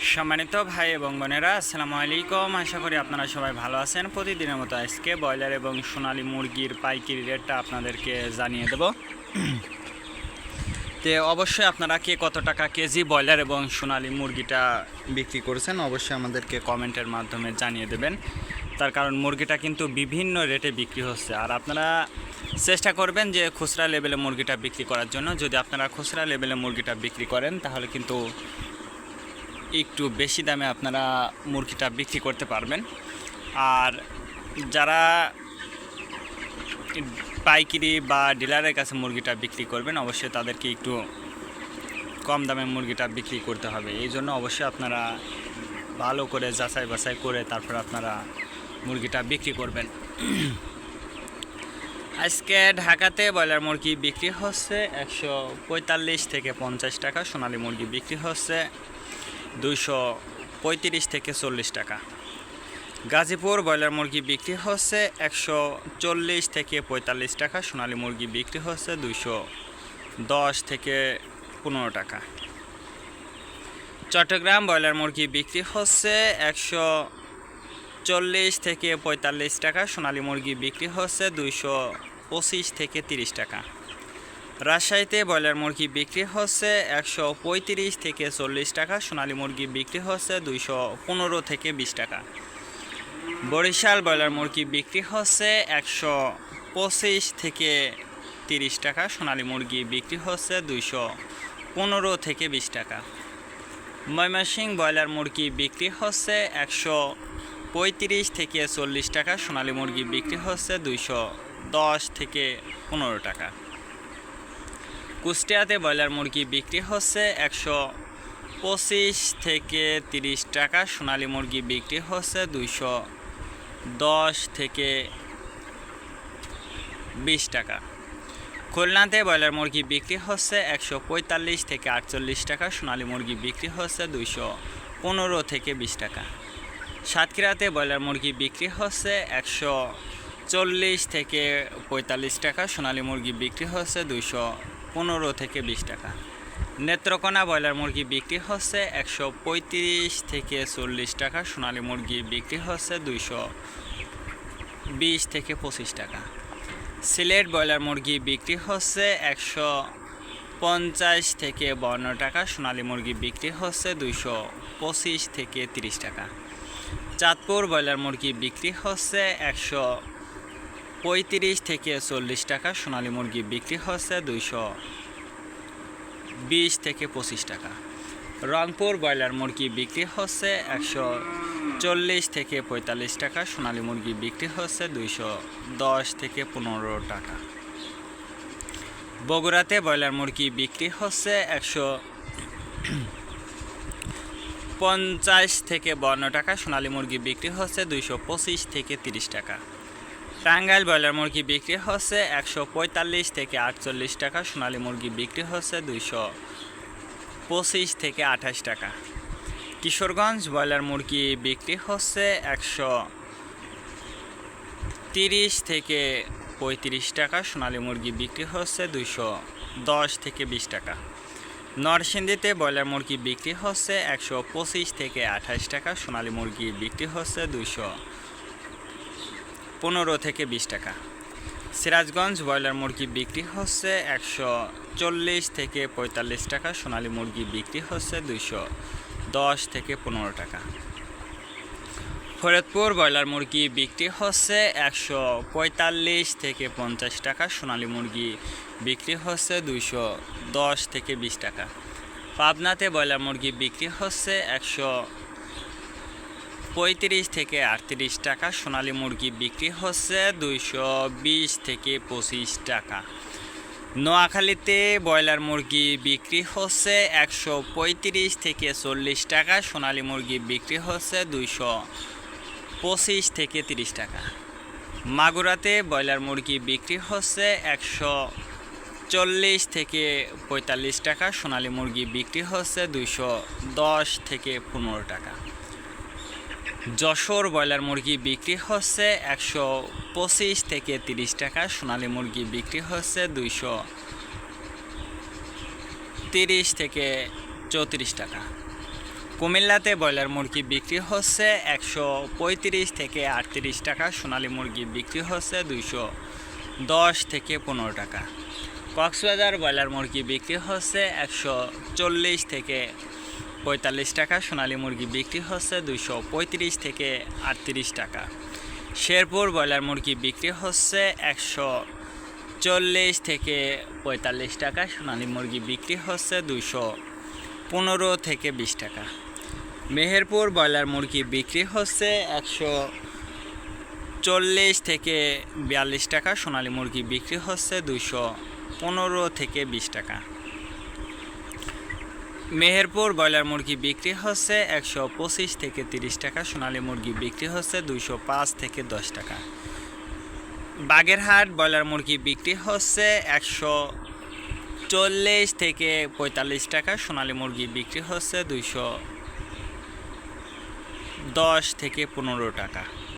সম্মানিত ভাই এবং বোনেরা, আসসালামু আলাইকুম। আশা করি আপনারা সবাই ভালো আছেন। প্রতিদিনের মতো আজকে ব্রয়লার এবং সোনালী মুরগির পাইকারি রেটটা আপনাদেরকে জানিয়ে দেব। তো অবশ্যই আপনারা কে কত টাকা কেজি ব্রয়লার এবং সোনালী মুরগিটা বিক্রি করছেন অবশ্যই আমাদেরকে কমেন্টের মাধ্যমে জানিয়ে দেবেন। তার কারণ মুরগিটা কিন্তু বিভিন্ন রেটে বিক্রি হচ্ছে, আর আপনারা চেষ্টা করবেন যে খুচরা লেভেলে মুরগিটা বিক্রি করার জন্য। যদি আপনারা খুচরা লেভেলে মুরগিটা বিক্রি করেন তাহলে কিন্তু একটু বেশি দামে আপনারা মুরগিটা বিক্রি করতে পারবেন। আর যারা পাইকারি বা ডিলারের কাছে মুরগিটা বিক্রি করবেন অবশ্যই তাদেরকে একটু কম দামে মুরগিটা বিক্রি করতে হবে। এই জন্য অবশ্যই আপনারা ভালো করে যাচাই বাছাই করে তারপর আপনারা মুরগিটা বিক্রি করবেন। আজকে ঢাকাতে ব্রয়লার মুরগি বিক্রি হচ্ছে 145 থেকে 50 টাকা, সোনালী মুরগি বিক্রি হচ্ছে 235 থেকে 40 টাকা। গাজীপুর ব্রয়লার মুরগি বিক্রি হচ্ছে 140 থেকে 45 টাকা, সোনালী মুরগি বিক্রি হচ্ছে 210 থেকে 15 টাকা। চট্টগ্রাম ব্রয়লার মুরগি বিক্রি হচ্ছে 140 থেকে 45 টাকা, সোনালী মুরগি বিক্রি হচ্ছে 225 থেকে 30 টাকা। রাজশাহীতে ব্রয়লার মুরগি বিক্রি হচ্ছে 135 থেকে 40 টাকা, সোনালী মুরগি বিক্রি হচ্ছে 215 থেকে 20 টাকা। বরিশাল ব্রয়লার মুরগি বিক্রি হচ্ছে 125 থেকে 30 টাকা, সোনালী মুরগি বিক্রি হচ্ছে 215 থেকে 20 টাকা। ময়মনসিংহ ব্রয়লার মুরগি বিক্রি হচ্ছে 135 থেকে 40 টাকা, সোনালী মুরগি বিক্রি হচ্ছে 210 থেকে 15 টাকা। কুষ্টিয়াতে ব্রয়লার মুরগি বিক্রি হচ্ছে 125 থেকে 30 টাকা, সোনালী মুরগি বিক্রি হচ্ছে 210 থেকে 20 টাকা। খুলনাতে ব্রয়লার মুরগি বিক্রি হচ্ছে 145 থেকে 48 টাকা, সোনালী মুরগি বিক্রি হচ্ছে 215 থেকে 20 টাকা। সাতক্ষীরাতে ব্রয়লার মুরগি বিক্রি হচ্ছে 140 থেকে 45 টাকা, সোনালী মুরগি বিক্রি হচ্ছে 215 থেকে 20 টাকা। নেত্রকোনা ব্রয়লার মুরগি বিক্রি হচ্ছে 135 থেকে 40 টাকা, সোনালী মুরগি বিক্রি হচ্ছে 220 থেকে 25 টাকা। সিলেট ব্রয়লার মুরগি বিক্রি হচ্ছে 150 থেকে 52 টাকা, সোনালী মুরগি বিক্রি হচ্ছে 225 থেকে 30 টাকা। চাঁদপুর ব্রয়লার মুরগি বিক্রি হচ্ছে 135 থেকে 40 টাকা, সোনালী মুরগি বিক্রি হচ্ছে 220 থেকে 25 টাকা। রংপুর ব্রয়লার মুরগি বিক্রি হচ্ছে 140 থেকে 45 টাকা, সোনালী মুরগি বিক্রি হচ্ছে 210 থেকে 15 টাকা। বগুড়াতে ব্রয়লার মুরগি বিক্রি হচ্ছে 150 থেকে 52 টাকা, সোনালী মুরগি বিক্রি হচ্ছে 225 থেকে 30 টাকা। টাঙ্গাইল ব্রয়লার মুরগি বিক্রি হচ্ছে 145 থেকে 48 টাকা, সোনালী মুরগি বিক্রি হচ্ছে 225 থেকে 28 টাকা। কিশোরগঞ্জ ব্রয়লার মুরগি বিক্রি হচ্ছে 130 থেকে 35 টাকা, সোনালী মুরগি বিক্রি হচ্ছে 210 থেকে 20 টাকা। নরসিংদীতে ব্রয়লার মুরগি বিক্রি হচ্ছে 125 থেকে 28 টাকা, সোনালী মুরগি বিক্রি হচ্ছে 215 থেকে 20 টাকা। সিরাজগঞ্জ ব্রয়লার মুরগি বিক্রি হচ্ছে 140 থেকে 45 টাকা, সোনালী মুরগি বিক্রি হচ্ছে 210 থেকে 15 টাকা। ফরিদপুর ব্রয়লার মুরগি বিক্রি হচ্ছে 145 থেকে 50 টাকা, সোনালী মুরগি বিক্রি হচ্ছে 210 থেকে 20 টাকা। পাবনাতে ব্রয়লার মুরগি বিক্রি হচ্ছে 135 থেকে 38 টাকা, সোনালী মুরগি বিক্রি হচ্ছে 220 থেকে 25 টাকা। নোয়াখালীতে ব্রয়লার মুরগি বিক্রি হচ্ছে 135 থেকে 40 টাকা, সোনালী মুরগি বিক্রি হচ্ছে 225 থেকে 30 টাকা। মাগুরাতে ব্রয়লার মুরগি বিক্রি হচ্ছে 140 থেকে 45 টাকা, সোনালী মুরগি বিক্রি হচ্ছে 210 থেকে 15 টাকা। যশোর ব্রয়লার মুরগি বিক্রি হচ্ছে 125 থেকে 30 টাকা, সোনালী মুরগি বিক্রি হচ্ছে 230 থেকে 34 টাকা। কুমিল্লাতে ব্রয়লার মুরগি বিক্রি হচ্ছে 135 থেকে 38 টাকা, সোনালী মুরগি বিক্রি হচ্ছে 210 থেকে 15 টাকা। কক্সবাজার ব্রয়লার মুরগি বিক্রি হচ্ছে 140 থেকে 45 টাকা, সোনালী মুরগি বিক্রি হচ্ছে 235 থেকে 38 টাকা। শেরপুর ব্রয়লার মুরগি বিক্রি হচ্ছে 140 থেকে 45 টাকা, সোনালী মুরগি বিক্রি হচ্ছে 215 থেকে 20 টাকা। মেহেরপুর ব্রয়লার মুরগি বিক্রি হচ্ছে 140 থেকে 42 টাকা, সোনালী মুরগি বিক্রি হচ্ছে 215 থেকে 20 টাকা। মেহেরপুর ব্রয়লার মুরগি বিক্রি হচ্ছে 125 থেকে 30 টাকা, সোনালী মুরগি বিক্রি হচ্ছে 205 থেকে 10 টাকা। বাগেরহাট ব্রয়লার মুরগি বিক্রি হচ্ছে 140 থেকে 45 টাকা, সোনালী মুরগি বিক্রি হচ্ছে 210 থেকে 15 টাকা।